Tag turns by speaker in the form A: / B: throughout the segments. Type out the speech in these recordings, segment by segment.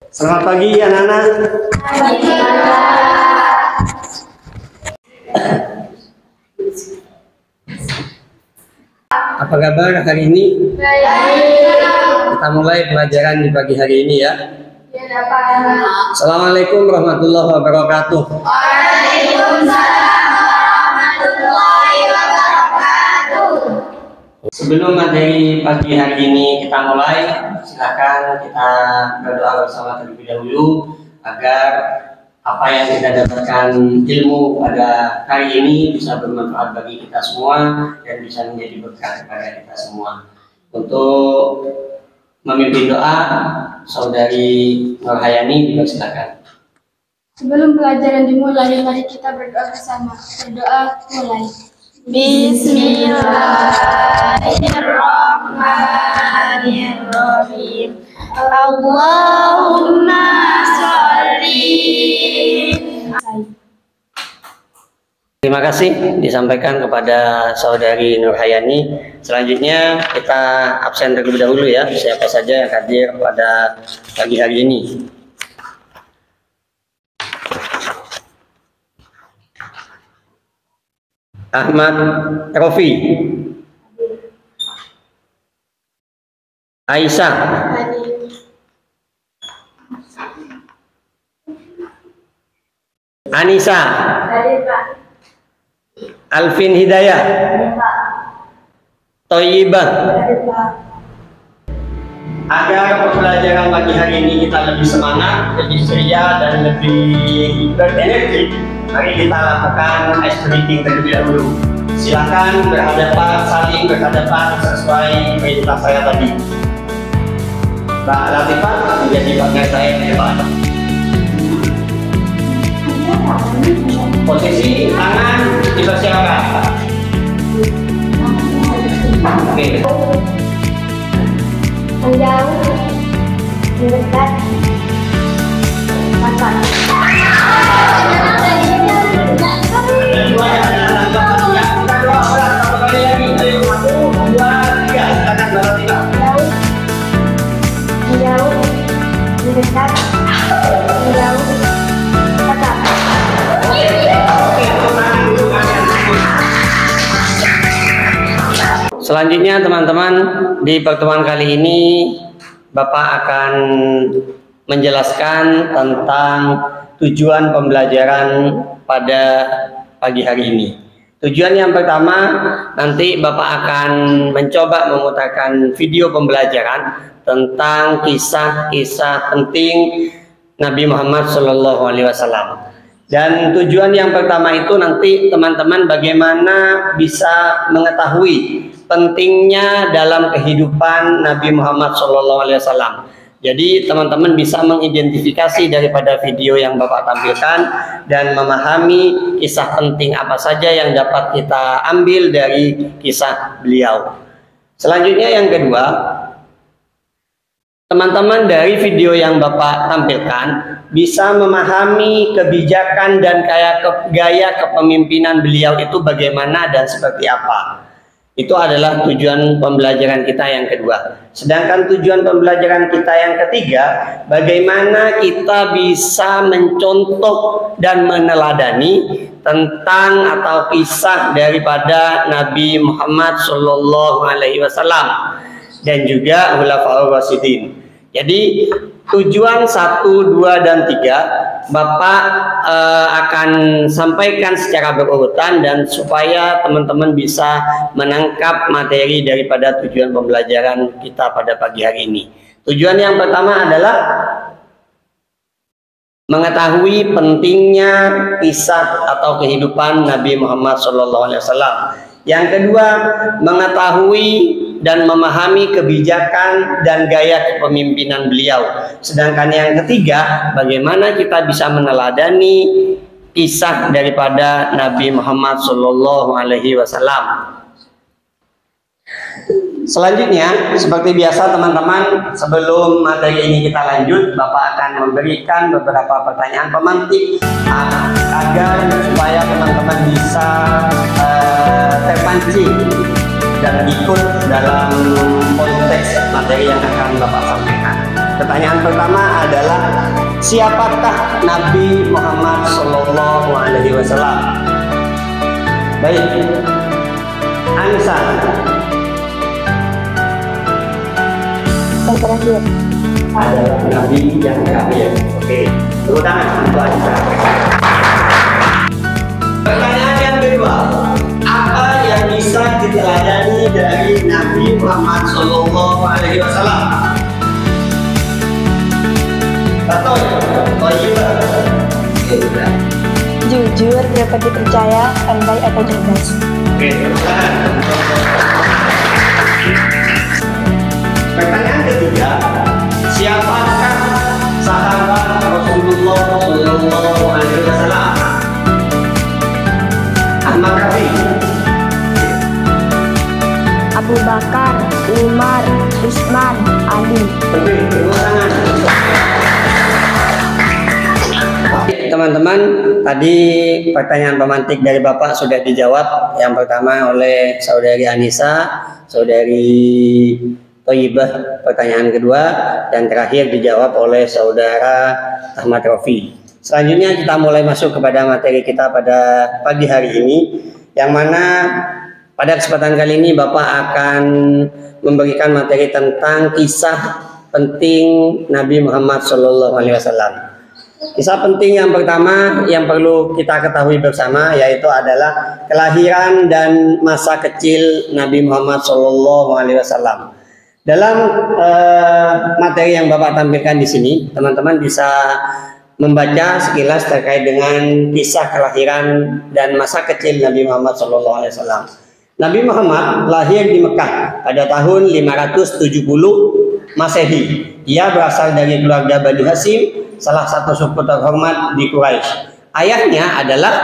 A: Selamat pagi anak-anak. Apa kabar hari ini?
B: Baik.
A: Kita mulai pelajaran di pagi hari ini ya.
B: Ya, Pak.
A: Assalamualaikum warahmatullahi wabarakatuh.
B: Waalaikumsalam warahmatullahi wabarakatuh.
A: Sebelum materi pagi hari ini kita mulai, silakan kita berdoa bersama terlebih dahulu agar apa yang kita dapatkan ilmu pada hari ini bisa bermanfaat bagi kita semua dan bisa menjadi berkah kepada kita semua. Untuk memimpin doa, Saudari Nurhayani dipersilakan.
B: Sebelum pelajaran dimulai, mari kita berdoa bersama. Berdoa mulai. Bismillahirrahmanirrahim. Allahumma sholli.
A: Terima kasih disampaikan kepada Saudari Nurhayani. Selanjutnya kita absen terlebih dahulu ya, siapa saja yang hadir pada pagi hari ini. Ahmad Rofi, Aisyah, Anissa, Alvin Hidayah, Toyibah. Agar pembelajaran pagi hari ini kita lebih semangat, lebih ceria dan lebih berenergi, mari kita lakukan ice breathing terlebih dahulu. Silakan saling berhadapan sesuai perintah saya tadi. Mbak Latifah menjadi partner saya ke depan. Posisi tangan dipersiapkan. Oke.
B: Panjang, mendekat, papan. Menjauh, mendekat, menjauh, papan.
A: Selanjutnya teman-teman, di pertemuan kali ini Bapak akan menjelaskan tentang tujuan pembelajaran pada pagi hari ini. Tujuan yang pertama, nanti Bapak akan mencoba memutarkan video pembelajaran tentang kisah-kisah penting Nabi Muhammad SAW. Dan tujuan yang pertama itu nanti teman-teman bagaimana bisa mengetahui pentingnya dalam kehidupan Nabi Muhammad SAW. Jadi teman-teman bisa mengidentifikasi daripada video yang Bapak tampilkan dan memahami kisah penting apa saja yang dapat kita ambil dari kisah beliau. Selanjutnya yang kedua, teman-teman dari video yang Bapak tampilkan bisa memahami kebijakan dan gaya kepemimpinan beliau itu bagaimana dan seperti apa. Itu adalah tujuan pembelajaran kita yang kedua. Sedangkan tujuan pembelajaran kita yang ketiga, bagaimana kita bisa mencontoh dan meneladani tentang atau kisah daripada Nabi Muhammad SAW dan juga Khulafaur Rasyidin. Jadi tujuan 1, 2, dan 3 Bapak akan sampaikan secara berurutan dan supaya teman-teman bisa menangkap materi daripada tujuan pembelajaran kita pada pagi hari ini. Tujuan yang pertama adalah mengetahui pentingnya kisah atau kehidupan Nabi Muhammad SAW. Yang kedua, mengetahui dan memahami kebijakan dan gaya kepemimpinan beliau. Sedangkan yang ketiga, bagaimana kita bisa meneladani kisah daripada Nabi Muhammad SAW. Selanjutnya, seperti biasa teman-teman, sebelum materi ini kita lanjut, Bapak akan memberikan beberapa pertanyaan pemantik agar supaya teman-teman bisa terpancing dan ikut dalam konteks materi yang akan Bapak sampaikan. Pertanyaan pertama adalah siapakah Nabi Muhammad Sallallahu Alaihi Wasallam? Baik, Anissa.
B: Yang terakhir.
A: Adalah Nabi yang terakhir. Oke, tepuk tangan untuk Anissa. Pertanyaan yang kedua, apa yang bisa diteladani dari Nabi Muhammad Sallallahu Alaihi Wasallam? Atau
B: Jujur, dapat dipercaya, pandai atau cerdas.
A: Oke, pertanyaan ketiga, siapakah sahabat Rasulullah Sallallahu Alaihi Wasallam? Ahmad Rafi.
B: Abu Bakar, Umar, Utsman, Ali.
A: Oke, tepuk tangan. Teman-teman, tadi pertanyaan pemantik dari Bapak sudah dijawab. Yang pertama oleh saudari Anissa, saudari Thayyibah pertanyaan kedua, dan terakhir dijawab oleh saudara Ahmad Rafi. Selanjutnya kita mulai masuk kepada materi kita pada pagi hari ini, yang mana pada kesempatan kali ini Bapak akan memberikan materi tentang kisah penting Nabi Muhammad SAW. Kisah penting yang pertama yang perlu kita ketahui bersama yaitu adalah kelahiran dan masa kecil Nabi Muhammad SAW. Dalam materi yang Bapak tampilkan di sini, teman-teman bisa membaca sekilas terkait dengan kisah kelahiran dan masa kecil Nabi Muhammad SAW. Nabi Muhammad lahir di Mekah pada tahun 570 Masehi. Ia berasal dari keluarga Bani Hashim, salah satu suku terhormat di Quraisy. Ayahnya adalah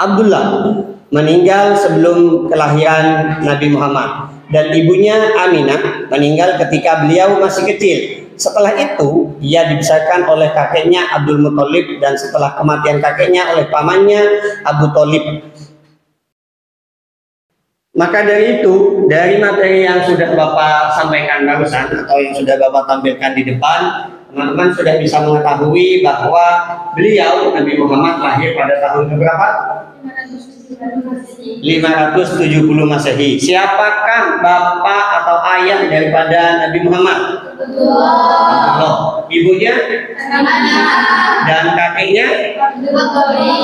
A: Abdullah, meninggal sebelum kelahiran Nabi Muhammad, dan ibunya Aminah meninggal ketika beliau masih kecil. Setelah itu, ia dibesarkan oleh kakeknya Abdul Muthalib, dan setelah kematian kakeknya oleh pamannya Abu Thalib. Maka dari itu, dari materi yang sudah Bapak sampaikan barusan atau yang sudah Bapak tampilkan di depan, teman-teman sudah bisa mengetahui bahwa beliau Nabi Muhammad lahir pada tahun berapa? 570 Masehi. Siapakah bapak atau ayah daripada Nabi Muhammad? Allah. Ibunya? Dan kakeknya? Oke.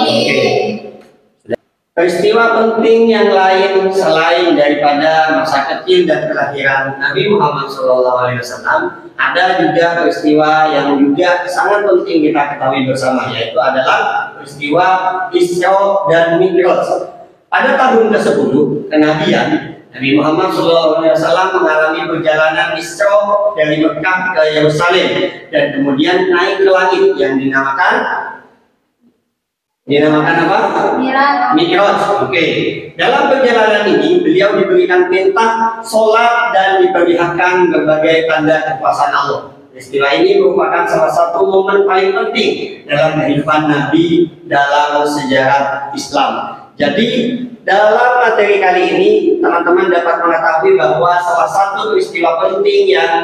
A: Peristiwa penting yang lain selain daripada masa kecil dan kelahiran Nabi Muhammad SAW, ada juga peristiwa yang juga sangat penting kita ketahui bersama, yaitu adalah peristiwa Isra dan Mi'raj. Pada tahun ke-10 kenabian, Nabi Muhammad SAW mengalami perjalanan Isra dari Mekah ke Yerusalem dan kemudian naik ke langit yang dinamakan apa? Mi'raj. Oke. Dalam perjalanan ini beliau diberikan perintah sholat dan diperlihatkan berbagai tanda kekuasaan Allah. Peristiwa ini merupakan salah satu momen paling penting dalam kehidupan Nabi dalam sejarah Islam. Jadi dalam materi kali ini teman-teman dapat mengetahui bahwa salah satu peristiwa penting yang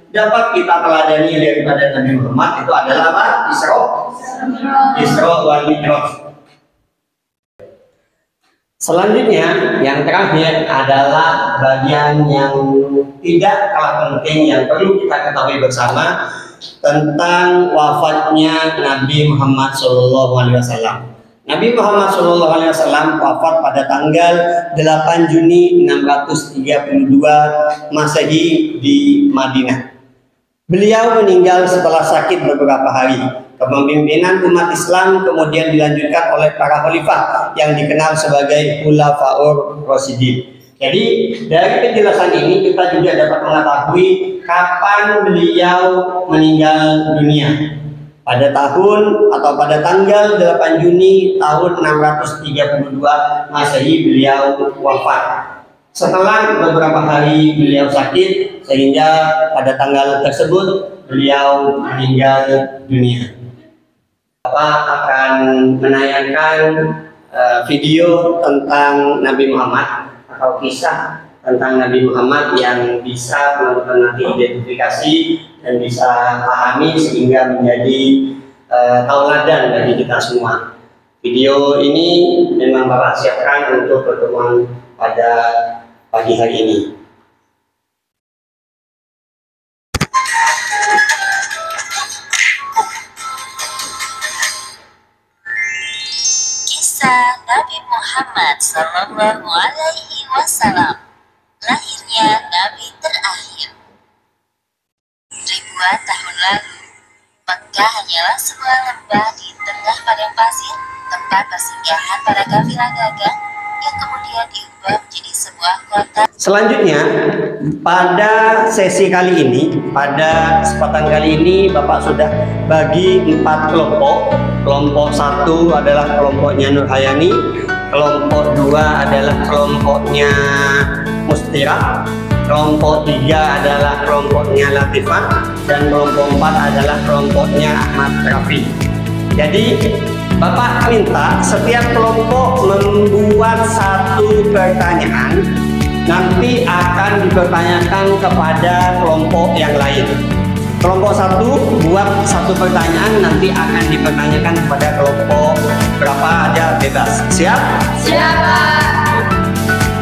A: dapat kita teladani daripada Nabi Muhammad itu adalah apa? Isra wal Mi'raj. Selanjutnya yang terakhir adalah bagian yang tidak kalah penting yang perlu kita ketahui bersama tentang wafatnya Nabi Muhammad SAW. Nabi Muhammad SAW wafat pada tanggal 8 Juni 632 Masehi di Madinah. Beliau meninggal setelah sakit beberapa hari. Kepemimpinan umat Islam kemudian dilanjutkan oleh para khalifah yang dikenal sebagai Khulafaur Rasyidin. Jadi dari penjelasan ini kita juga dapat mengetahui kapan beliau meninggal dunia. Pada tahun atau pada tanggal 8 Juni tahun 632 Masehi beliau wafat. Setelah beberapa hari beliau sakit sehingga pada tanggal tersebut beliau meninggal dunia. Bapak akan menayangkan video tentang Nabi Muhammad atau kisah tentang Nabi Muhammad yang bisa teman-teman nanti identifikasi dan bisa pahami sehingga menjadi tauladan bagi kita semua. Video ini memang Bapak siapkan untuk pertemuan pada pagi hari ini.
C: Kisah Nabi Muhammad Sallallahu Alaihi Wasallam, lahirnya Nabi terakhir. Ribuan tahun lalu, Mekah hanyalah sebuah lembah di tengah padang pasir, tempat persinggahan para kafilah dagang yang kemudian diubah menjadi sebuah kota.
A: Selanjutnya, pada sesi kali ini, pada kesempatan kali ini, Bapak sudah bagi 4 kelompok. Kelompok 1 adalah kelompoknya Nur Hayani, kelompok 2 adalah kelompoknya Mustira, kelompok 3 adalah kelompoknya Latifah, dan kelompok 4 adalah kelompoknya Ahmad Rafi. Jadi Bapak minta setiap kelompok membuat 1 pertanyaan, nanti akan dipertanyakan kepada kelompok yang lain. Kelompok 1 buat 1 pertanyaan, nanti akan dipertanyakan kepada kelompok berapa aja, bebas. Siap?
B: Siap, Pak.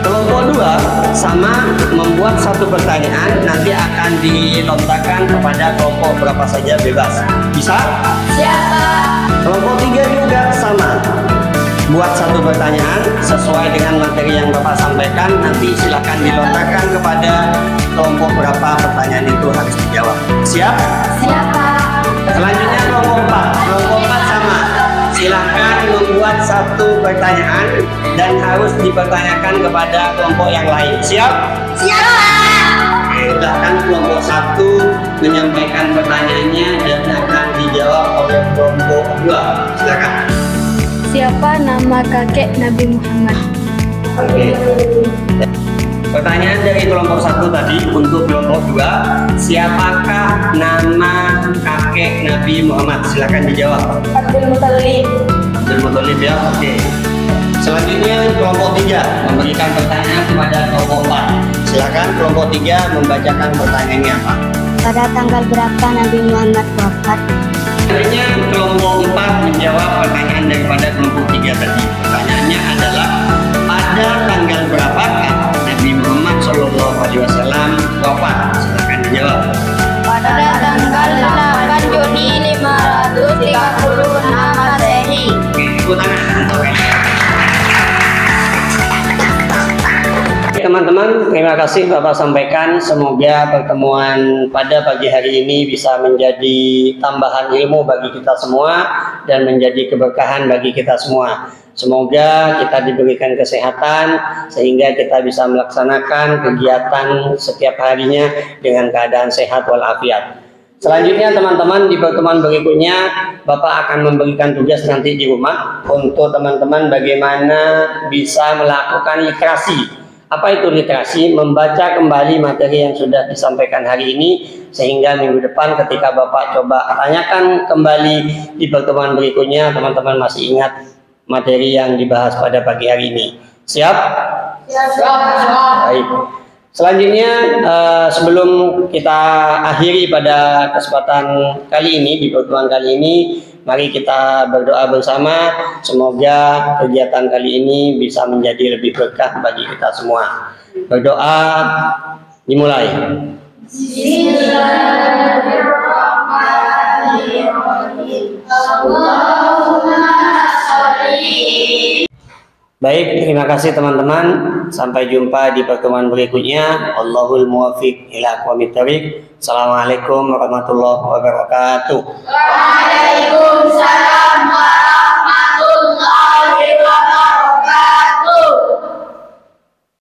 A: Kelompok 2 sama membuat 1 pertanyaan, nanti akan dilontarkan kepada kelompok berapa saja, bebas. Bisa?
B: Siap, Pak.
A: Kelompok 3 juga sama. Buat 1 pertanyaan sesuai dengan materi yang Bapak sampaikan, nanti silakan dilontarkan kepada kelompok berapa pertanyaan itu harus dijawab. Siap?
B: Siap, Pak.
A: Selanjutnya kelompok 4. Kelompok 4 sama. Silakan membuat 1 pertanyaan dan harus dipertanyakan kepada kelompok yang lain. Siap?
B: Siap, Pak.
A: Oke, silakan kelompok 1 menyampaikan pertanyaannya dan akan dijawab oleh kelompok 2. Silakan.
B: Siapa nama kakek Nabi Muhammad?
A: Oke. Pertanyaan dari kelompok 1 tadi untuk kelompok 2, siapakah nama kakek Nabi Muhammad? Silakan dijawab.
B: Abdul Muthalib.
A: Abdul Muthalib ya. Oke. Selanjutnya kelompok 3 memberikan pertanyaan kepada kelompok 4. Silakan kelompok 3 membacakan pertanyaannya apa?
B: Pada tanggal berapa Nabi Muhammad wafat?
A: Selanjutnya kelompok 4 menjawab pertanyaan daripada kelompok 3 tadi. Pertanyaannya adalah pada tanggal berapakah Nabi Muhammad SAW wafat? Silakan dijawab.
B: Pada tanggal 8 Juni 536 Masehi.
A: Oke, tepuk tangan. Oke. Teman-teman, terima kasih Bapak sampaikan. Semoga pertemuan pada pagi hari ini bisa menjadi tambahan ilmu bagi kita semua dan menjadi keberkahan bagi kita semua. Semoga kita diberikan kesehatan sehingga kita bisa melaksanakan kegiatan setiap harinya dengan keadaan sehat walafiat. Selanjutnya teman-teman, di pertemuan berikutnya Bapak akan memberikan tugas nanti di rumah untuk teman-teman bagaimana bisa melakukan literasi. Apa itu literasi? Membaca kembali materi yang sudah disampaikan hari ini sehingga minggu depan ketika Bapak coba tanyakan kembali di pertemuan berikutnya, teman-teman masih ingat materi yang dibahas pada pagi hari ini. Siap?
B: Siap.
A: Baik. Selanjutnya sebelum kita akhiri pada kesempatan kali ini, di pertemuan kali ini, mari kita berdoa bersama. Semoga kegiatan kali ini bisa menjadi lebih berkah bagi kita semua. Berdoa dimulai.
B: Bismillahirrahmanirrahim. Allahumma sholli.
A: Baik, terima kasih teman-teman. Sampai jumpa di pertemuan berikutnya. Allahul muwaffiq ila aqwamit thoriq. Assalamualaikum warahmatullahi wabarakatuh.